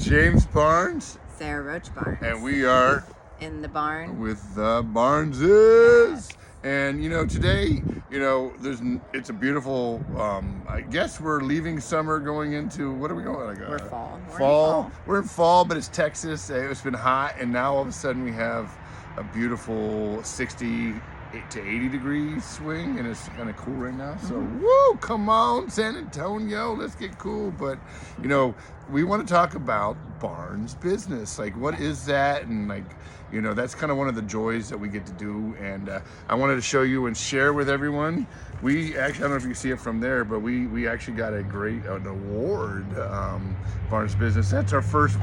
James Barnes, Sarah Roach Barnes. and we are in the barn with the Barneses. And today, it's a beautiful. I guess we're leaving summer, going into what are we going? We're fall. Fall. We're in fall, but it's Texas. It's been hot, and now all of a sudden we have a beautiful 60 to 80 degrees swing, and it's kind of cool right now. So, woo! Come on, San Antonio, let's get cool. But we want to talk about Barnes business. Like, what is that? And that's kind of one of the joys that we get to do. And I wanted to show you and share with everyone. We actually, I don't know if you can see it from there, but we actually got an award, Barnes Business. That's our first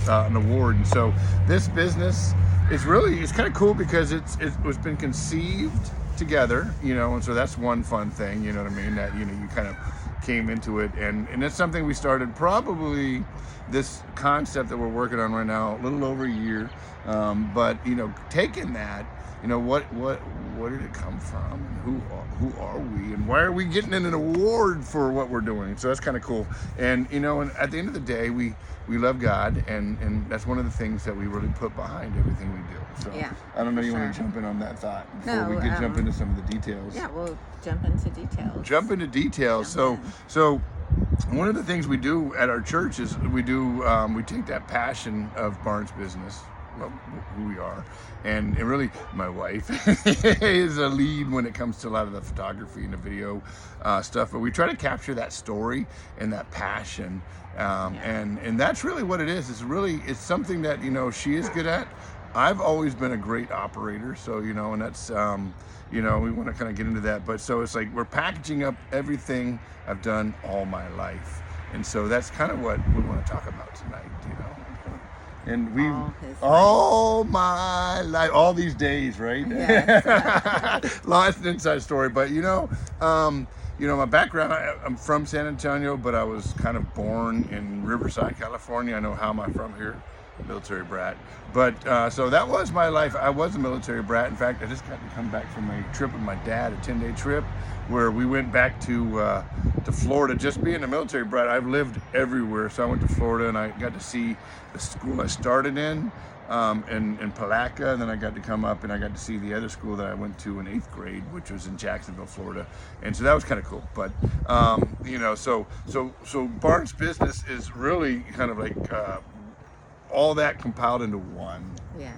an award. And so this business is it's kind of cool because it was been conceived together, and so that's one fun thing, you know what I mean, that you kind of came into it, and it's something we started probably this concept that we're working on right now a little over a year, but taking that, what did it come from, and who are we, and why are we getting an award for what we're doing? So that's kind of cool. And and at the end of the day, we love God, and that's one of the things that we really put behind everything we do. So yeah, I don't know, you sure. want to jump in on that thought before we jump into some of the details? Yeah, we'll jump into details. So one of the things we do at our church is we take that passion of Barnes Business, who we are, and really my wife is a lead when it comes to a lot of the photography and the video stuff, but we try to capture that story and that passion, and that's really what it is. It's something that she is good at. I've always been a great operator, so and that's we want to kind of get into that, but so it's like we're packaging up everything I've done all my life, and so that's kind of what we want to talk about tonight, And all my life, all these days, right? Yes. Lots of inside story, but my background, I'm from San Antonio, but I was kind of born in Riverside, California. I know how am I from here? Military brat. But so that was my life. I was a military brat. In fact, I just got to come back from a trip with my dad, a 10-day trip, where we went back to Florida. Just being a military brat, I've lived everywhere. So I went to Florida and I got to see the school I started in Palatka, and then I got to come up and I got to see the other school that I went to in 8th grade, which was in Jacksonville, Florida. And so that was kind of cool. But so Barnes Business is really kind of like all that compiled into one. Yeah.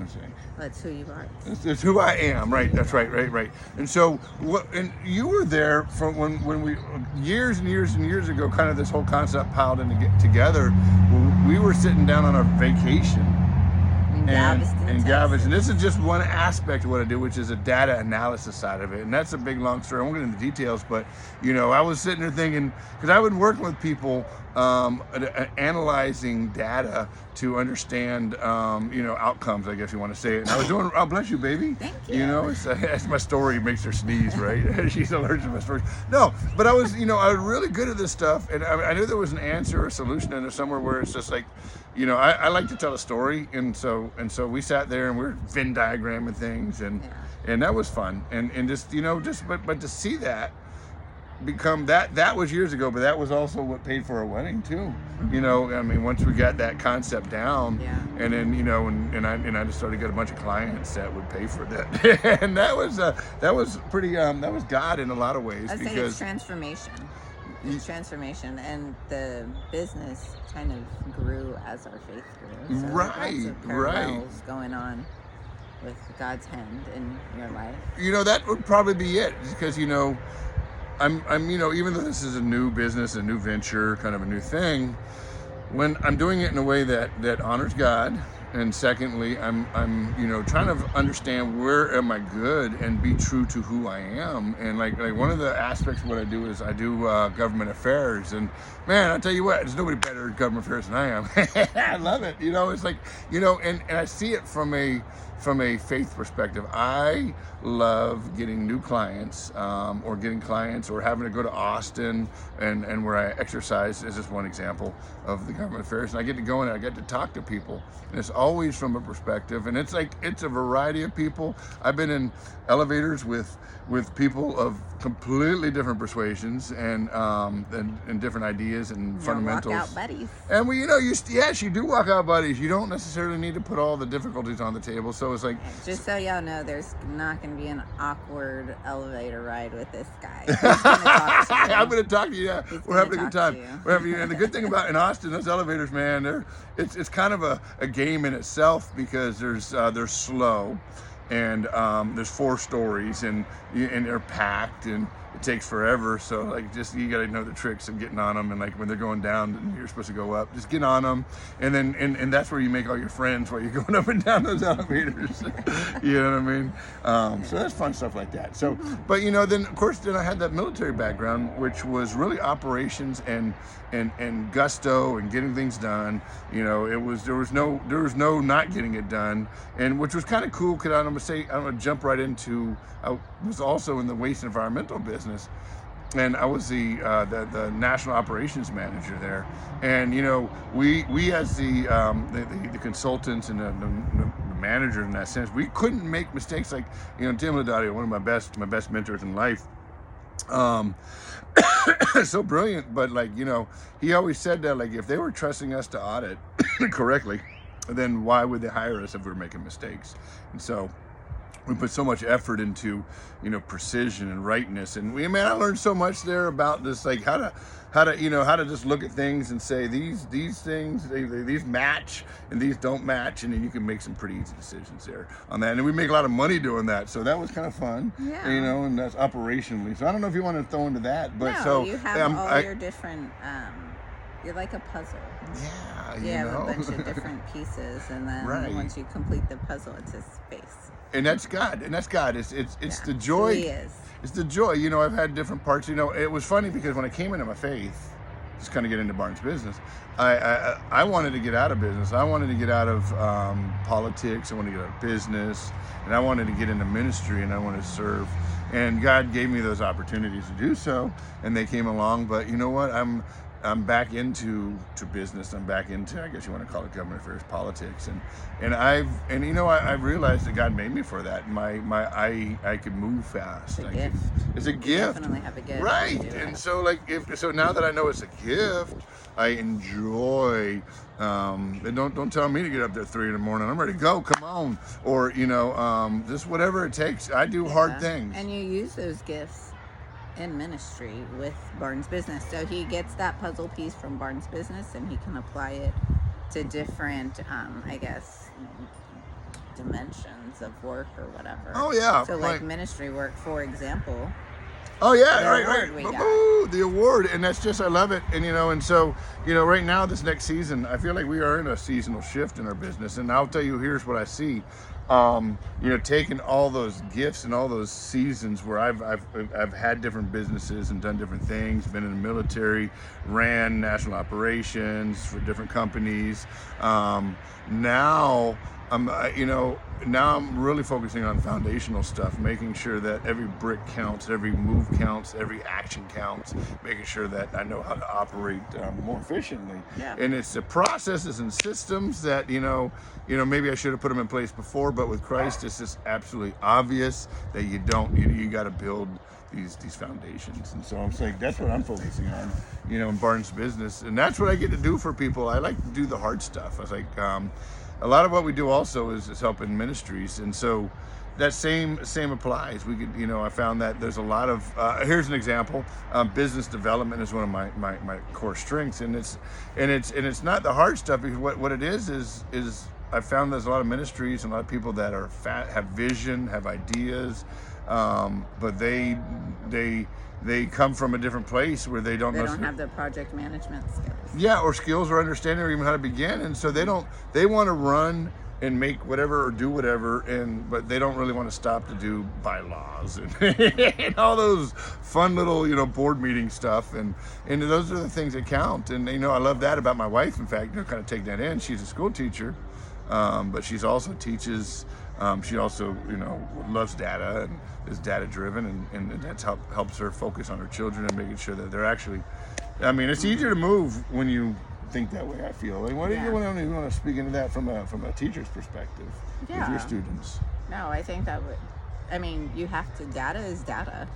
Say. That's who you are. It's who I am, right? That's right. And so, and you were there from when we years and years and years ago, kind of this whole concept piled together. We were sitting down on our vacation in Galveston. This is just one aspect of what I do, which is a data analysis side of it, and that's a big long story. I won't get into the details, but I was sitting there thinking, because I've been working with people analyzing data to understand outcomes, I guess you want to say it. And I was doing, oh bless you, baby. Thank you. That's my story, makes her sneeze, right? She's allergic to my story. No, but I was really good at this stuff, and I knew there was an answer or solution in there somewhere where it's just like, I like to tell a story, and so we sat there and we're Venn diagramming things, and that was fun, and just but to see that become that was years ago, but that was also what paid for our wedding too. Once we got that concept down, and then and I just started to get a bunch of clients that would pay for that, and that was pretty that was God in a lot of ways. I'd say it's transformation. It's transformation, and the business kind of grew as our faith grew. So right. Parallels going on with God's hand in your life. That would probably be it, because I'm even though this is a new business, a new venture, kind of a new thing, when I'm doing it in a way that honors God, and secondly, I'm trying to understand where am I good and be true to who I am. And like one of the aspects of what I do is I do government affairs, and man, I'll tell you what, there's nobody better at government affairs than I am. I love it. It's like, and I see it from a faith perspective. I love getting new clients, or getting clients, or having to go to Austin and where I exercise is just one example of the government affairs. And I get to go in and I get to talk to people, and it's always from a perspective, and it's a variety of people. I've been in elevators with people of completely different persuasions and different ideas and fundamentals. Walkout buddies. And we, yes, you do walk out buddies. You don't necessarily need to put all the difficulties on the table. So it's like, just so y'all know, there's not going to be an awkward elevator ride with this guy. He's gonna talk to you. I'm going to talk to you. Yeah, He's we're having a gonna good talk time. to you. We're having, and the good thing about in Austin, those elevators, man, it's kind of a game in itself because they're slow, and there's 4 stories, and they're packed, and it takes forever. So like, just you got to know the tricks of getting on them, and like when they're going down and you're supposed to go up, just get on them, and then and that's where you make all your friends while you're going up and down those elevators. You know what I mean? So that's fun stuff like that. So, but then of course I had that military background, which was really operations and gusto and getting things done. There was no not getting it done, and which was kind of cool because I'm gonna jump right into. I was also in the waste environmental business, and I was the national operations manager there. And we as the consultants and the managers in that sense, we couldn't make mistakes. Like Tim Laudadio, one of my best mentors in life. So brilliant, but he always said that if they were trusting us to audit correctly, then why would they hire us if we were making mistakes? And so we put so much effort into precision and rightness, and I learned so much there about this, how to just look at things and say these things these match and these don't match, and then you can make some pretty easy decisions there on that. And we make a lot of money doing that, so that was kind of fun. Yeah. And that's operationally. So I don't know if you want to throw into that, but no, you have all your different. You're like a puzzle. Yeah, you have a bunch of different pieces, and then once you complete the puzzle, it's a space. And that's God. It's the joy. He is. It's the joy. I've had different parts. It was funny because when I came into my faith, just kind of get into Barnes business, I wanted to get out of business. I wanted to get out of politics. I wanted to get out of business, and I wanted to get into ministry, and I wanted to serve. And God gave me those opportunities to do so, and they came along. But you know what? I'm back into business. I'm back into, I guess you want to call it, government affairs, politics, and I've realized that God made me for that. I could move fast. It's a gift. It's a You gift. definitely have a gift. Right. to do And it. so now that I know it's a gift, I enjoy. Don't tell me to get up there at 3 a.m. I'm ready to go. Come on. Or just whatever it takes. I do hard things. And you use those gifts in ministry with Barnes Business. So he gets that puzzle piece from Barnes Business, and he can apply it to different, dimensions of work or whatever. Oh yeah. So like ministry work, for example. Oh yeah, The right. award we got. Ooh, the award, and that's just, I love it. And so right now, this next season, I feel like we are in a seasonal shift in our business. And I'll tell you, here's what I see. Taking all those gifts and all those seasons where I've had different businesses and done different things, been in the military, ran national operations for different companies. Now I'm really focusing on foundational stuff, making sure that every brick counts, every move counts, every action counts, making sure that I know how to operate more efficiently. Yeah. And it's the processes and systems that, maybe I should have put them in place before, but with Christ, it's just absolutely obvious that you got to build these foundations. And so I'm saying that's what I'm focusing on, in Barnes Business. And that's what I get to do for people. I like to do the hard stuff. I was like, a lot of what we do also is helping ministries, and so that same applies. We could, I found that there's a lot of. Here's an example. Business development is one of my core strengths, and it's not the hard stuff, because what it is I found there's a lot of ministries and a lot of people that are have vision, have ideas, but they come from a different place where they don't have the project management skills. Yeah, or skills or understanding or even how to begin. And so they want to run and make whatever or do whatever, but they don't really want to stop to do bylaws and all those fun little, board meeting stuff. And those are the things that count. And, I love that about my wife. In fact, kind of take that in. She's a school teacher, but she's also teaches. She also, loves data and is data driven, and that's helps her focus on her children and making sure that they're actually. It's easier to move when you think that way. I feel like, what do you want to speak into that from a teacher's perspective with your students? No, I think that would. I mean, you have to. Data is data.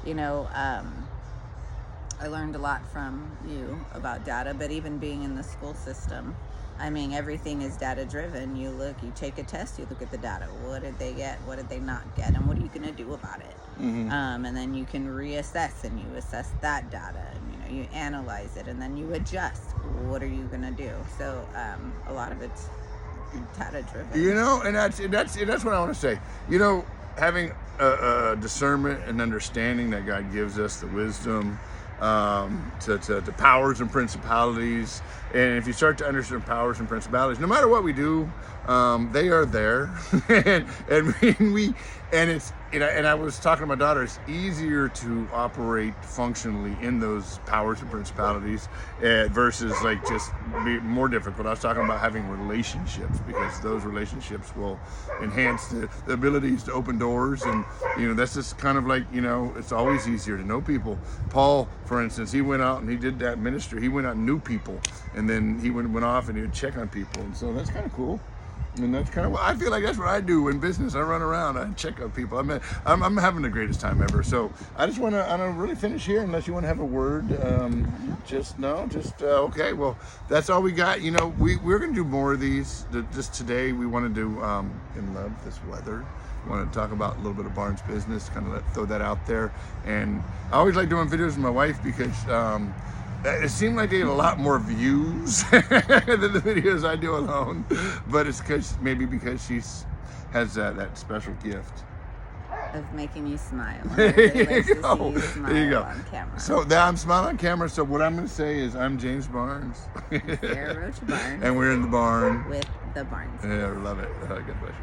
You know, I learned a lot from you about data, but even being in the school system, I mean, everything is data driven. You take a test, you look at the data. What did they get? What did they not get? And what are you going to do about it? And then you can reassess, and you assess that data, and you analyze it, and then you adjust. What are you going to do? So a lot of it's data driven. And that's what I want to say. Having a discernment and understanding that God gives us, the wisdom to powers and principalities. And if you start to understand powers and principalities, no matter what we do, they are there. and I was talking to my daughter, it's easier to operate functionally in those powers and principalities versus like just be more difficult. I was talking about having relationships, because those relationships will enhance the abilities to open doors. And, that's just kind of like, it's always easier to know people. Paul, for instance, he went out and he did that ministry. He went out and knew people, and then he went off and he would check on people. And so that's kind of cool. And that's kind of what I feel like. That's what I do in business. I run around, I check on people. I'm having the greatest time ever. So I just want to really finish here, unless you want to have a word. Okay. Well, that's all we got. We're going to do more of these. Just today, we want to do in love this weather. We want to talk about a little bit of Barnes business, kind of throw that out there. And I always like doing videos with my wife, because it seemed like they get a lot more views than the videos I do alone. But it's because she has that special gift of making you smile. There you go. There you go. On camera. So now I'm smiling on camera. So what I'm going to say is, I'm James Barnes. Sarah Roach Barnes. And we're in the barn with the Barnes. Yeah, I love it. God bless you.